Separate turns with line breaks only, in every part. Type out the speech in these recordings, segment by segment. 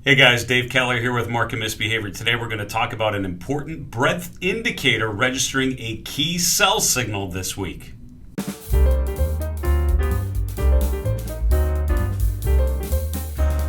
Hey guys, Dave Keller here with Market Misbehavior. Today we're going to talk about an important breadth indicator registering a key sell signal this week.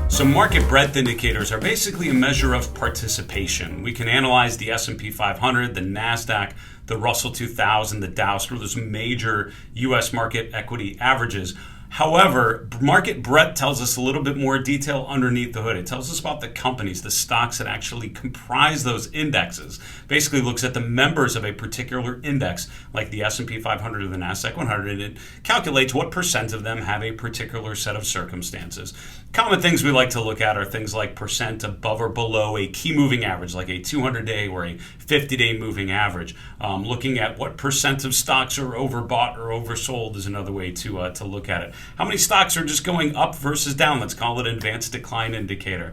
So market breadth indicators are basically a measure of participation. We can analyze the S&P 500, the Nasdaq, the Russell 2000, the Dow, sort of those major U.S. market equity averages. However, market breadth tells us a little bit more detail underneath the hood. It tells us about the companies, the stocks that actually comprise those indexes. Basically looks at the members of a particular index, like the S&P 500 or the Nasdaq 100, and it calculates what percent of them have a particular set of circumstances. Common things we like to look at are things like percent above or below a key moving average, like a 200-day or a 50-day moving average. Looking at what percent of stocks are overbought or oversold is another way to look at it. How many stocks are just going up versus down? Let's call it an advanced decline indicator.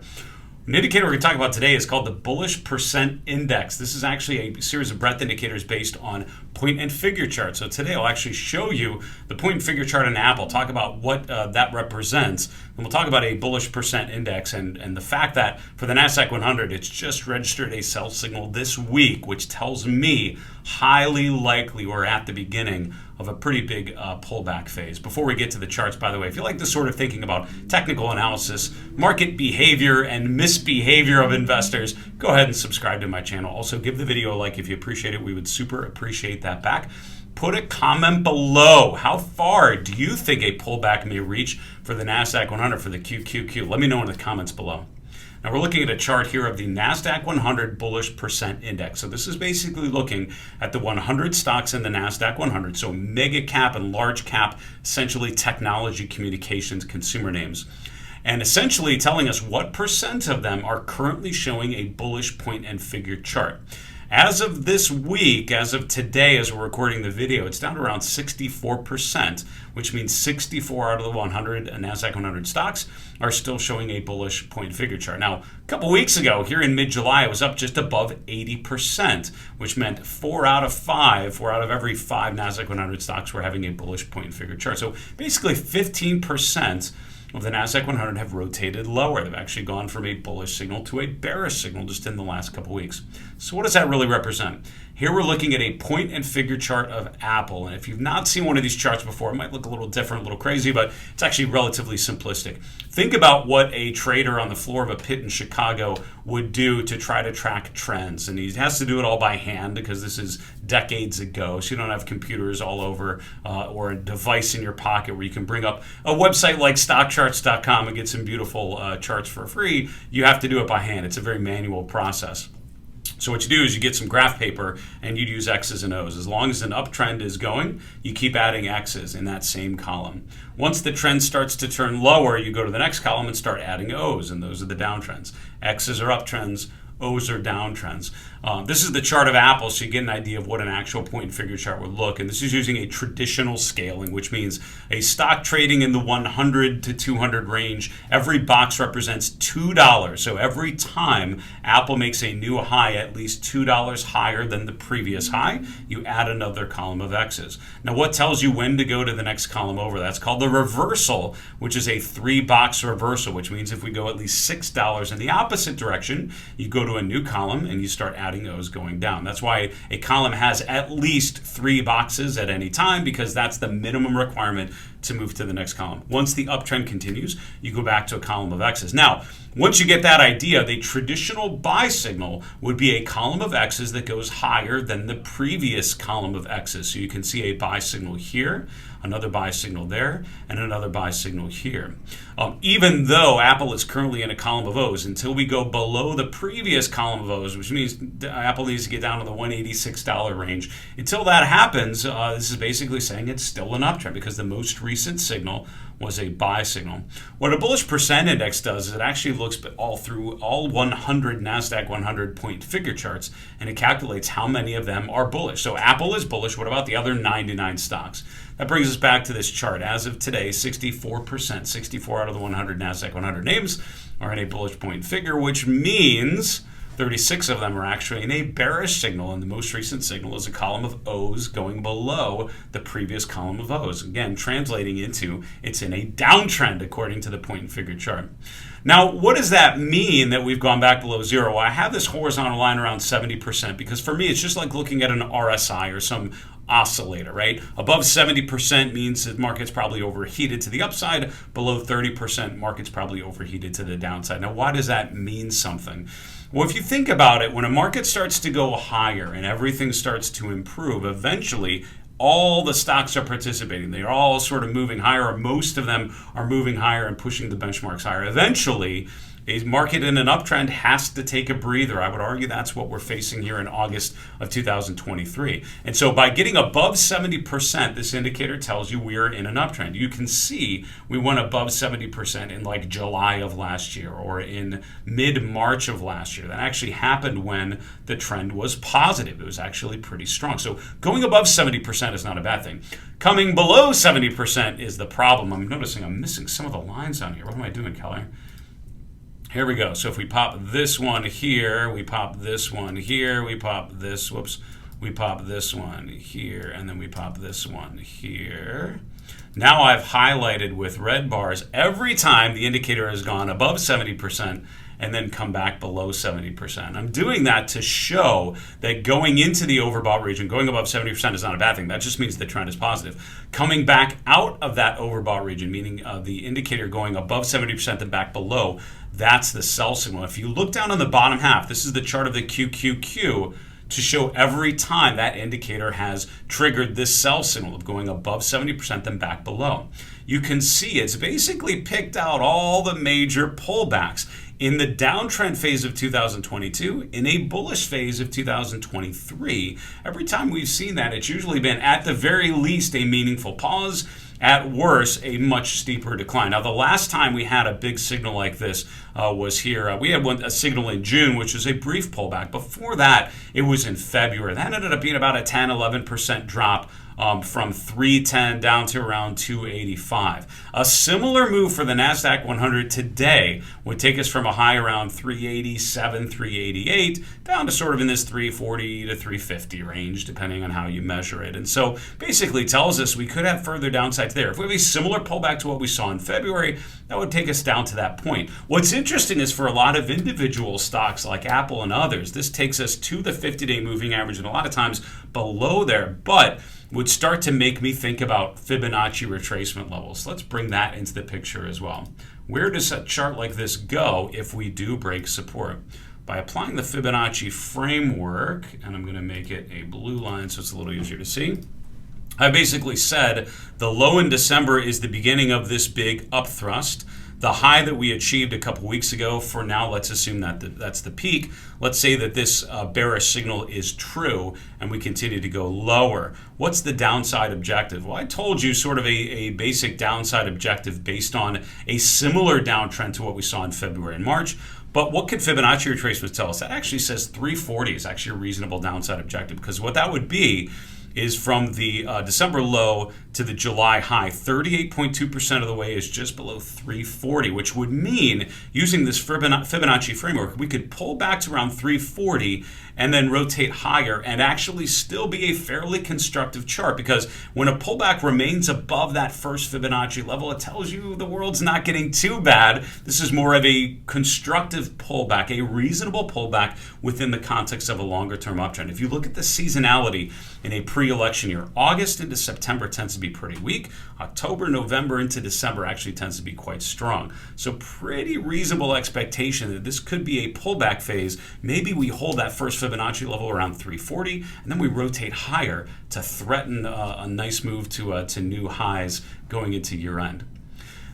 An indicator we're going to talk about today is called the Bullish Percent Index. This is actually a series of breadth indicators based on point and figure charts. So today I'll actually show you the point and figure chart in Apple, talk about what that represents, and we'll talk about a Bullish Percent Index and the fact that for the Nasdaq 100, it's just registered a sell signal this week, which tells me highly likely we're at the beginning of a pretty big pullback phase. Before we get to the charts, by the way, if you like this sort of thinking about technical analysis, market behavior, and misbehavior of investors, go ahead and subscribe to my channel. Also, give the video a like if you appreciate it. We would super appreciate that back. Put a comment below. How far do you think a pullback may reach for the Nasdaq 100, for the QQQ? Let me know in the comments below. Now we're looking at a chart here of the Nasdaq 100 Bullish Percent Index. So this is basically looking at the 100 stocks in the Nasdaq 100. So mega cap and large cap, essentially technology, communications, consumer names. And essentially telling us what percent of them are currently showing a bullish point and figure chart. As of this week, as of today, as we're recording the video, it's down to around 64%, which means 64 out of the 100 Nasdaq 100 stocks are still showing a bullish point figure chart. Now, a couple weeks ago, here in mid-July, it was up just above 80%, which meant 4 out of every 5 Nasdaq 100 stocks were having a bullish point figure chart. So basically 15% of the Nasdaq 100 have rotated lower. They've actually gone from a bullish signal to a bearish signal just in the last couple weeks. So what does that really represent? Here we're looking at a point and figure chart of Apple. And if you've not seen one of these charts before, it might look a little different, a little crazy, but it's actually relatively simplistic. Think about what a trader on the floor of a pit in Chicago would do to try to track trends. And he has to do it all by hand because this is decades ago. So you don't have computers all over or a device in your pocket where you can bring up a website like StockCharts.com and get some beautiful charts for free. You have to do it by hand. It's a very manual process. So what you do is you get some graph paper and you use X's and O's. As long as an uptrend is going, you keep adding X's in that same column. Once the trend starts to turn lower, you go to the next column and start adding O's, and those are the downtrends. X's are uptrends, O's are downtrends. This is the chart of Apple, so you get an idea of what an actual point and figure chart would look. And this is using a traditional scaling, which means a stock trading in the 100 to 200 range. Every box represents $2. So every time Apple makes a new high, at least $2 higher than the previous high, you add another column of X's. Now, what tells you when to go to the next column over? That's called the reversal, which is a 3-box reversal, which means if we go at least $6 in the opposite direction, you go to a new column and you start adding O's going down. That's why a column has at least 3 boxes at any time, because that's the minimum requirement to move to the next column. Once the uptrend continues, you go back to a column of X's. Now, once you get that idea, the traditional buy signal would be a column of X's that goes higher than the previous column of X's. So you can see a buy signal here, another buy signal there, and another buy signal here. Even though Apple is currently in a column of O's, until we go below the previous column of O's, which means Apple needs to get down to the $186 range. Until that happens, this is basically saying it's still an uptrend because the most recent signal was a buy signal. What a bullish percent index does is it actually looks through all 100 Nasdaq 100 point figure charts, and it calculates how many of them are bullish. So Apple is bullish. What about the other 99 stocks? That brings us back to this chart. As of today, 64%, 64 out of the 100 Nasdaq 100 names are in a bullish point figure, which means 36 of them are actually in a bearish signal, and the most recent signal is a column of O's going below the previous column of O's. Again, translating into it's in a downtrend according to the point and figure chart. Now, what does that mean that we've gone back below zero? Well, I have this horizontal line around 70% because for me, it's just like looking at an RSI or some oscillator, right? Above 70% means that market's probably overheated to the upside. Below 30%, market's probably overheated to the downside. Now, why does that mean something? Well, if you think about it, when a market starts to go higher and everything starts to improve, eventually all the stocks are participating. They're all sort of moving higher, or most of them are moving higher and pushing the benchmarks higher. Eventually, a market in an uptrend has to take a breather. I would argue that's what we're facing here in August of 2023. And so by getting above 70%, this indicator tells you we're in an uptrend. You can see we went above 70% in like July of last year or in mid-March of last year. That actually happened when the trend was positive. It was actually pretty strong. So going above 70% is not a bad thing. Coming below 70% is the problem. I'm noticing I'm missing some of the lines on here. What am I doing, Keller? Here we go. So if we pop this one here, we pop this one here, we pop this, we pop this one here, and then we pop this one here. Now I've highlighted with red bars every time the indicator has gone above 70% and then come back below 70%. I'm doing that to show that going into the overbought region, going above 70% is not a bad thing. That just means the trend is positive. Coming back out of that overbought region, meaning the indicator going above 70% and back below, that's the sell signal. If you look down on the bottom half, this is the chart of the QQQ to show every time that indicator has triggered this sell signal of going above 70% and back below. You can see it's basically picked out all the major pullbacks in the downtrend phase of 2022, in a bullish phase of 2023. Every time we've seen that, it's usually been at the very least a meaningful pause, at worst a much steeper decline. Now, the last time we had a big signal like this was here. We had a signal in June, which was a brief pullback. Before that, it was in February. That ended up being about a 10-11% drop from 310 down to around 285. A similar move for the Nasdaq 100 today would take us from a high around 387, 388 down to sort of in this 340 to 350 range, depending on how you measure it. And so basically tells us we could have further downsides there. If we have a similar pullback to what we saw in February, that would take us down to that point. What's interesting is for a lot of individual stocks like Apple and others, this takes us to the 50-day moving average and a lot of times below there, but would start to make me think about Fibonacci retracement levels. Let's bring that into the picture as well. Where does a chart like this go if we do break support? By applying the Fibonacci framework, and I'm going to make it a blue line so it's a little easier to see. I basically said the low in December is the beginning of this big upthrust. The high that we achieved a couple weeks ago, for now, let's assume that that's the peak. Let's say that this bearish signal is true and we continue to go lower. What's the downside objective? Well, I told you sort of a basic downside objective based on a similar downtrend to what we saw in February and March. But what could Fibonacci retracement tell us? That actually says 340 is actually a reasonable downside objective, because what that would be is from the December low to the July high. 38.2% of the way is just below 340, which would mean, using this Fibonacci framework, we could pull back to around 340 and then rotate higher and actually still be a fairly constructive chart, because when a pullback remains above that first Fibonacci level, it tells you the world's not getting too bad. This is more of a constructive pullback, a reasonable pullback within the context of a longer-term uptrend. If you look at the seasonality in a pre-election year, August into September tends to be pretty weak. October, November into December actually tends to be quite strong. So pretty reasonable expectation that this could be a pullback phase. Maybe we hold that first Fibonacci level around 340, and then we rotate higher to threaten a nice move to new highs going into year end.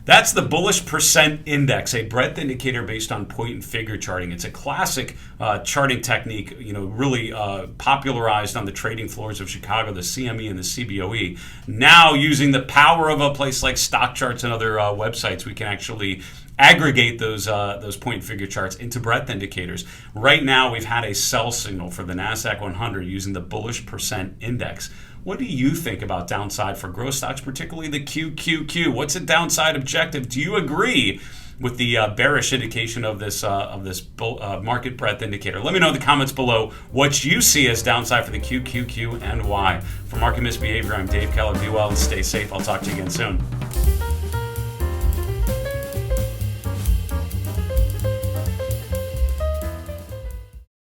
That's the Bullish Percent Index, a breadth indicator based on point and figure charting. It's a classic charting technique, really popularized on the trading floors of Chicago, the CME and the CBOE. Now, using the power of a place like StockCharts and other websites, we can actually aggregate those point and figure charts into breadth indicators. Right now, we've had a sell signal for the Nasdaq 100 using the Bullish Percent Index. What do you think about downside for growth stocks, particularly the QQQ? What's a downside objective? Do you agree with the bearish indication of this market breadth indicator. Let me know in the comments below what you see as downside for the QQQ and why. For Market Misbehavior, I'm Dave Keller. Be well and stay safe. I'll talk to you again soon.